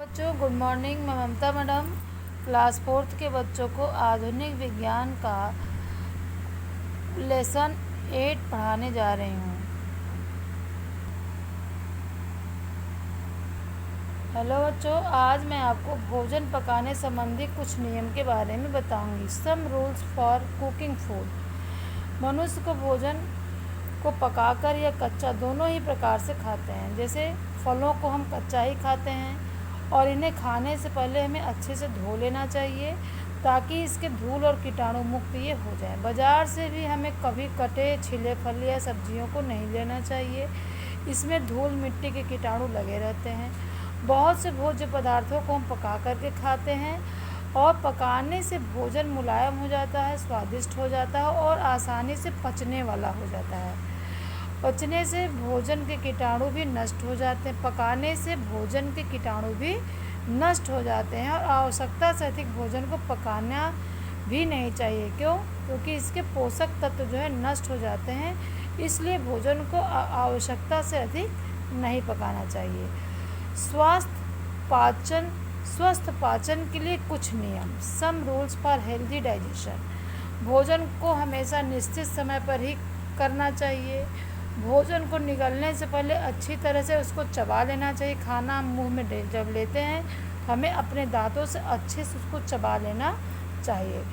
बच्चों good morning. मैं ममता madam class 4th के बच्चों को आधुनिक विज्ञान का लेसन 8 पढ़ाने जा रही हूँ। हेलो बच्चों, आज मैं आपको भोजन पकाने संबंधी कुछ नियम के बारे में बताऊंगी। Some rules for cooking food. मनुष्य को भोजन को पकाकर या कच्चा दोनों ही प्रकार से खाते हैं। जैसे फलों को हम कच्चा ही खाते हैं और इन्हें खाने से पहले हमें अच्छे से धो लेना चाहिए ताकि इसके धूल और कीटाणु मुक्त ये हो जाए। बाज़ार से भी हमें कभी कटे छिले फल या सब्जियों को नहीं लेना चाहिए, इसमें धूल मिट्टी के कीटाणु लगे रहते हैं। बहुत से भोज्य पदार्थों को हम पका करके खाते हैं और पकाने से भोजन मुलायम हो जाता है, स्वादिष्ट हो जाता है और आसानी से पचने वाला हो जाता है। पचने से भोजन के कीटाणु भी नष्ट हो जाते हैं। पकाने से भोजन के कीटाणु भी नष्ट हो जाते हैं और आवश्यकता से अधिक भोजन को पकाना भी नहीं चाहिए। क्यों? क्योंकि इसके पोषक तत्व जो है नष्ट हो जाते हैं, इसलिए भोजन को आवश्यकता से अधिक नहीं पकाना चाहिए। स्वस्थ पाचन के लिए कुछ नियम। Some rules for healthy digestion. भोजन को हमेशा निश्चित समय पर ही करना चाहिए। भोजन को निगलने से पहले अच्छी तरह से उसको चबा लेना चाहिए। खाना मुंह में जब लेते हैं हमें अपने दांतों से अच्छे से उसको चबा लेना चाहिए।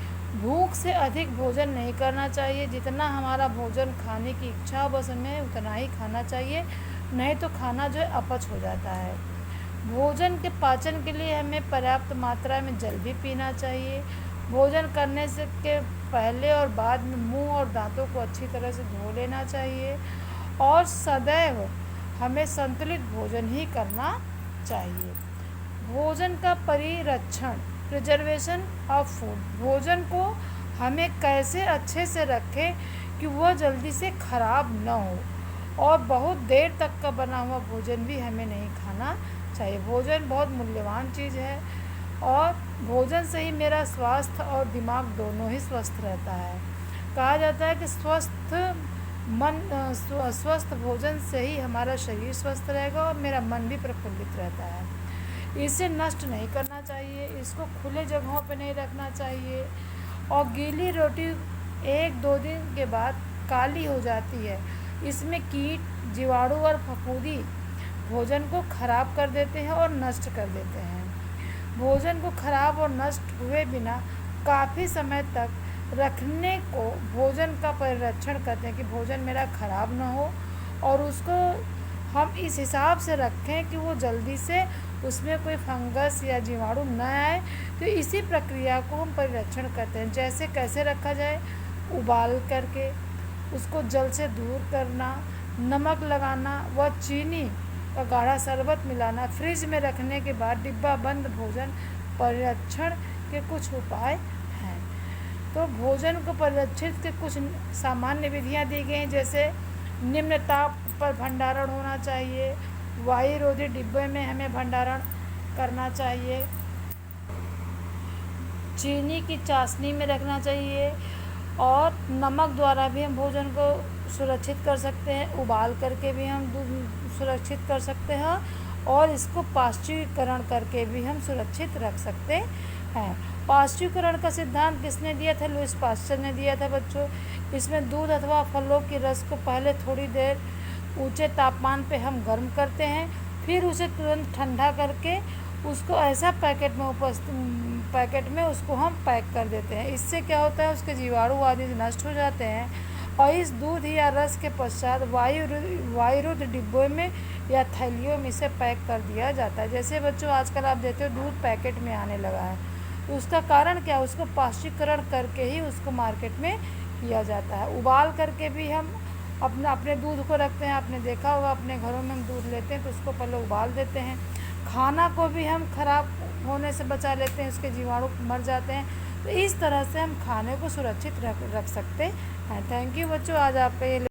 भूख से अधिक भोजन नहीं करना चाहिए। जितना हमारा भोजन खाने की इच्छा हो बस हमें उतना ही खाना चाहिए, नहीं तो खाना जो है अपच हो जाता है। भोजन के पाचन के लिए हमें पर्याप्त मात्रा में जल भी पीना चाहिए। भोजन करने से के पहले और बाद में मुंह और दांतों को अच्छी तरह से धो लेना चाहिए और सदैव हमें संतुलित भोजन ही करना चाहिए। भोजन का परिरक्षण, प्रिजर्वेशन ऑफ फूड। भोजन को हमें कैसे अच्छे से रखें कि वह जल्दी से ख़राब न हो और बहुत देर तक का बना हुआ भोजन भी हमें नहीं खाना चाहिए। भोजन बहुत मूल्यवान चीज़ है और भोजन से ही मेरा स्वास्थ्य और दिमाग दोनों ही स्वस्थ रहता है। कहा जाता है कि स्वस्थ भोजन से ही हमारा शरीर स्वस्थ रहेगा और मेरा मन भी प्रफुल्लित रहता है। इसे नष्ट नहीं करना चाहिए, इसको खुले जगहों पर नहीं रखना चाहिए और गीली रोटी 1-2 दिन के बाद काली हो जाती है। इसमें कीट, जीवाणु और फफूंदी भोजन को खराब कर देते हैं और नष्ट कर देते हैं। भोजन को खराब और नष्ट हुए बिना काफ़ी समय तक रखने को भोजन का परिरक्षण कहते हैं कि भोजन मेरा खराब ना हो और उसको हम इस हिसाब से रखें कि वो जल्दी से उसमें कोई फंगस या जीवाणु न आए। तो इसी प्रक्रिया को हम परिरक्षण करते हैं। जैसे कैसे रखा जाए? उबाल करके उसको जल से दूर करना, नमक लगाना व चीनी का गाढ़ा शरबत मिलाना, फ्रिज में रखने के बाद डिब्बा बंद भोजन परिरक्षण के कुछ उपाय हैं। तो भोजन को परिरक्षित के कुछ सामान्य विधियां दी गई हैं, जैसे निम्न ताप पर भंडारण होना चाहिए, वायु रोधी डिब्बे में हमें भंडारण करना चाहिए, चीनी की चाशनी में रखना चाहिए और नमक द्वारा भी हम भोजन को सुरक्षित कर सकते हैं। उबाल करके भी हम सुरक्षित कर सकते हैं और इसको पाश्चुरीकरण करके भी हम सुरक्षित रख सकते हैं। पाश्चुरीकरण का सिद्धांत किसने दिया था? लुईस पाश्चर ने दिया था बच्चों। इसमें दूध अथवा फलों के रस को पहले थोड़ी देर ऊंचे तापमान पे हम गर्म करते हैं, फिर उसे तुरंत ठंडा करके उसको ऐसा पैकेट में उसको हम पैक कर देते हैं। इससे क्या होता है, उसके जीवाणु आदि नष्ट हो जाते हैं और इस दूध या रस के पश्चात वायुरुद्ध डिब्बों में या थैलियों में इसे पैक कर दिया जाता है। जैसे बच्चों आजकल आप देखते हो दूध पैकेट में आने लगा है, तो उसका कारण क्या है? उसको पाश्चुरीकरण करके ही उसको मार्केट में किया जाता है। उबाल करके भी हम अपने दूध को रखते हैं। आपने देखा होगा अपने घरों में हम दूध लेते हैं तो उसको पहले उबाल देते हैं। खाना को भी हम खराब होने से बचा लेते हैं, उसके जीवाणु मर जाते हैं। तो इस तरह से हम खाने को सुरक्षित रख सकते हैं। थैंक यू बच्चों, आज आपका ये